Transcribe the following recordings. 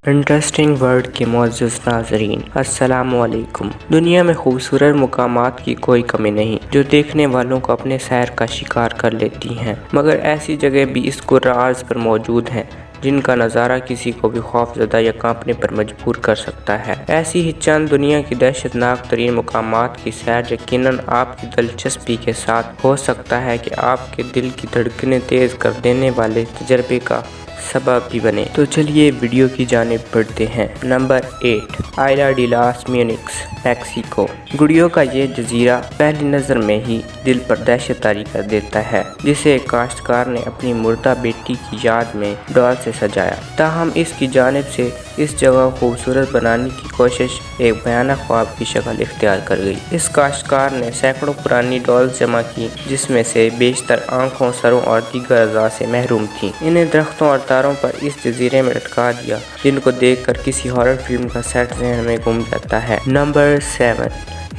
Interesting world کے معزز ناظرین، السلام علیکم۔ دنیا میں خوبصورت مقامات کی کوئی کمی نہیں جو دیکھنے والوں کو اپنے سیر کا شکار کر لیتی ہیں، مگر ایسی جگہ بھی اس قرآن پر موجود ہیں جن کا نظارہ کسی کو بھی خوف زدہ یا کانپنے پر مجبور کر سکتا ہے۔ ایسی ہی چند دنیا کی دہشت ناک ترین مقامات کی سیر یقیناً آپ کی دلچسپی کے ساتھ ہو سکتا ہے کہ آپ کے دل کی دھڑکنیں تیز کر دینے والے تجربے کا سبب بھی بنے۔ تو چلیے ویڈیو کی جانب بڑھتے ہیں۔ نمبر 8، آئلا ڈی لاس میونکس، میکسیکو۔ گڑیوں کا یہ جزیرہ پہلی نظر میں ہی دل پر دہشت طاری کر دیتا ہے، جسے ایک کاشتکار نے اپنی مردہ بیٹی کی یاد میں ڈال سے سجایا۔ تاہم اس کی جانب سے اس جگہ کو خوبصورت بنانے کی کوشش ایک بھیانک خواب کی شکل اختیار کر گئی۔ اس کاشتکار نے سینکڑوں پرانی ڈالز جمع کی جس میں سے بیشتر آنکھوں، سروں اور دیگر اعضاء سے محروم تھیں۔ انہیں درختوں اور تاروں پر اس جزیرے میں لٹکا دیا، جن کو دیکھ کر کسی ہارر فلم کا سیٹ ذہن میں گم جاتا ہے۔ نمبر 7،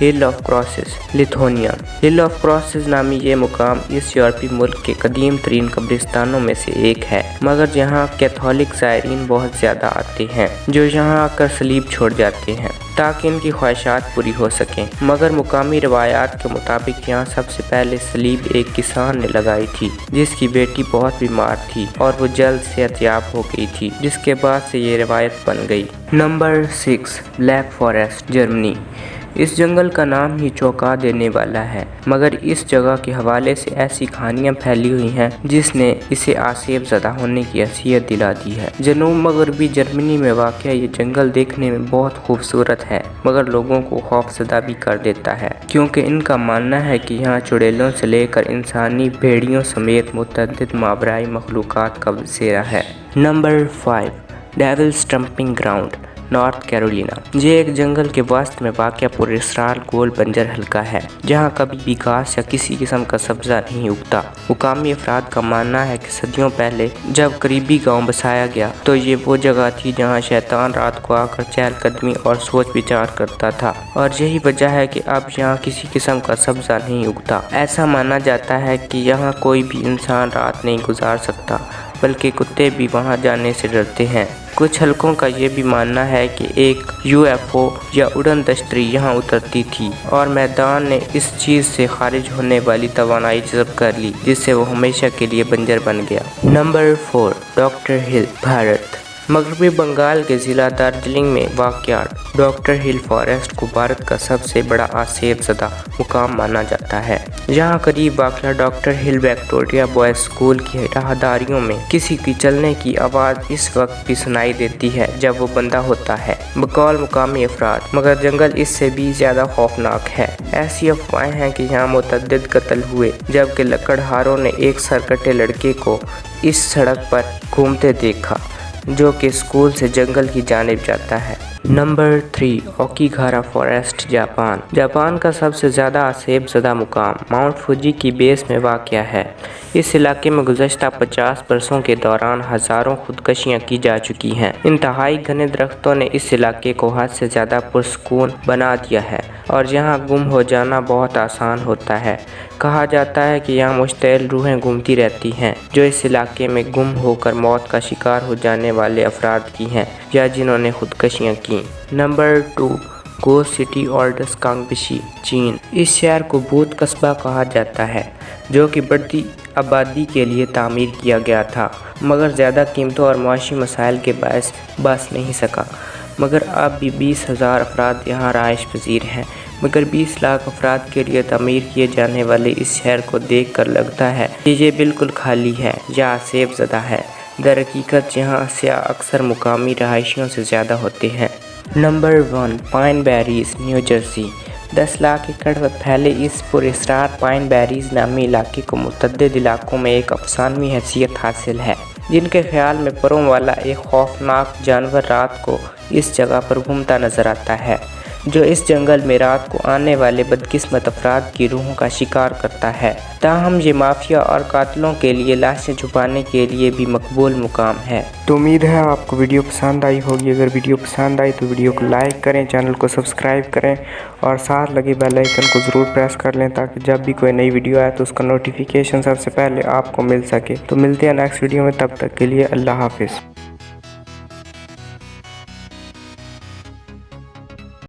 ہل آف کراسز، لتھونیا۔ ہل آف کراسز نامی یہ مقام اس یورپی ملک کے قدیم ترین قبرستانوں میں سے ایک ہے، مگر یہاں کیتھولک زائرین بہت زیادہ آتے ہیں جو یہاں آ کر صلیب چھوڑ جاتے ہیں تاکہ ان کی خواہشات پوری ہو سکیں۔ مگر مقامی روایات کے مطابق یہاں سب سے پہلے صلیب ایک کسان نے لگائی تھی جس کی بیٹی بہت بیمار تھی اور وہ جلد صحت یاب ہو گئی تھی، جس کے بعد سے یہ روایت بن گئی۔ Number 6، Black Forest, Germany. اس جنگل کا نام ہی چونکا دینے والا ہے، مگر اس جگہ کے حوالے سے ایسی کہانیاں پھیلی ہوئی ہیں جس نے اسے آسیب زدہ ہونے کی حیثیت دلا دی ہے۔ جنوب مغربی جرمنی میں واقع یہ جنگل دیکھنے میں بہت خوبصورت ہے، مگر لوگوں کو خوف زدہ بھی کر دیتا ہے، کیونکہ ان کا ماننا ہے کہ یہاں چڑیلوں سے لے کر انسانی بھیڑیوں سمیت متعدد ماورائی مخلوقات کا بسیرا ہے۔ Number 5، Devil's Tramping Ground, North Carolina. یہ ایک جنگل کے وسط میں واقع پراسرار گول بنجر حلقہ ہے جہاں کبھی بھی گھاس یا کسی قسم کا سبزہ نہیں اگتا۔ مقامی افراد کا ماننا ہے کہ صدیوں پہلے جب قریبی گاؤں بسایا گیا تو یہ وہ جگہ تھی جہاں شیطان رات کو آ کر چہل قدمی اور سوچ وچار کرتا تھا، اور یہی وجہ ہے کہ اب یہاں کسی قسم کا سبزہ نہیں اگتا۔ ایسا مانا جاتا ہے کہ یہاں کوئی بھی انسان رات نہیں گزار سکتا، بلکہ کتے بھی وہاں جانے سے ڈرتے ہیں۔ کچھ حلقوں کا یہ بھی ماننا ہے کہ ایک UFO یا اڑن دستری یہاں اترتی تھی اور میدان نے اس چیز سے خارج ہونے والی توانائی جذب کر لی، جس سے وہ ہمیشہ کے لیے بنجر بن گیا۔ نمبر 4، ڈاکٹر ہل، بھارت۔ مغربی بنگال کے ضلع دارجلنگ میں واقع ڈاکٹر ہل فاریسٹ کو بھارت کا سب سے بڑا آسیب زدہ مقام مانا جاتا ہے۔ یہاں قریب واقع ڈاکٹر ہل وکٹوریہ بوائز اسکول کی راہداریوں میں کسی کی چلنے کی آواز اس وقت بھی سنائی دیتی ہے جب وہ بندہ ہوتا ہے، بقول مقامی افراد، مگر جنگل اس سے بھی زیادہ خوفناک ہے۔ ایسی افواہیں ہیں کہ یہاں متعدد قتل ہوئے جبکہ لکڑہاروں نے ایک سرکٹے لڑکے کو اس سڑک پر گھومتے دیکھا جو کہ اسکول سے جنگل کی جانب جاتا ہے۔ Number 3، Aokigahara Forest, Japan. Japan کا سب سے زیادہ آسیب زدہ مقام ماؤنٹ فوجی کی بیس میں واقع ہے۔ اس علاقے میں گزشتہ 50 برسوں کے دوران ہزاروں خودکشیاں کی جا چکی ہیں۔ انتہائی گھنے درختوں نے اس علاقے کو حد سے زیادہ پرسکون بنا دیا ہے اور یہاں گم ہو جانا بہت آسان ہوتا ہے۔ کہا جاتا ہے کہ یہاں مشتعل روحیں گھومتی رہتی ہیں جو اس علاقے میں گم ہو کر موت کا شکار ہو جانے والے افراد کی ہیں یا جنہوں نے خودکشیاں کی۔ نمبر 2، گوسٹ سٹی اولڈس کانگبشی، چین۔ اس شہر کو بھوت قصبہ کہا جاتا ہے جو کہ بڑھتی آبادی کے لیے تعمیر کیا گیا تھا، مگر زیادہ قیمتوں اور معاشی مسائل کے باعث بس نہیں سکا، مگر اب بھی 20,000 افراد یہاں رہائش پذیر ہیں۔ مگر 20 لاکھ افراد کے لیے تعمیر کیے جانے والے اس شہر کو دیکھ کر لگتا ہے کہ یہ بالکل خالی ہے یا آسیب زدہ ہے۔ در حقیقت یہاں سیاح اکثر مقامی رہائشیوں سے زیادہ ہوتے ہیں۔ Number 1، Pine Barrens, New Jersey. 10 lakh acre پر پھیلے اس پراسرار پائن بیریز نامی علاقے کو متعدد علاقوں میں ایک افسانوی حیثیت حاصل ہے، جن کے خیال میں پروں والا ایک خوفناک جانور رات کو اس جگہ پر گھومتا نظر آتا ہے، جو اس جنگل میں رات کو آنے والے بدقسمت افراد کی روحوں کا شکار کرتا ہے۔ تاہم یہ مافیا اور قاتلوں کے لیے لاشیں چھپانے کے لیے بھی مقبول مقام ہے۔ تو امید ہے آپ کو ویڈیو پسند آئی ہوگی۔ اگر ویڈیو پسند آئی تو ویڈیو کو لائک کریں، چینل کو سبسکرائب کریں اور ساتھ لگے بیل آئیکن کو ضرور پریس کر لیں تاکہ جب بھی کوئی نئی ویڈیو آئے تو اس کا نوٹیفیکیشن سب سے پہلے آپ کو مل سکے۔ تو ملتے ہیں نیکسٹ ویڈیو میں، تب تک کے لیے اللہ حافظ۔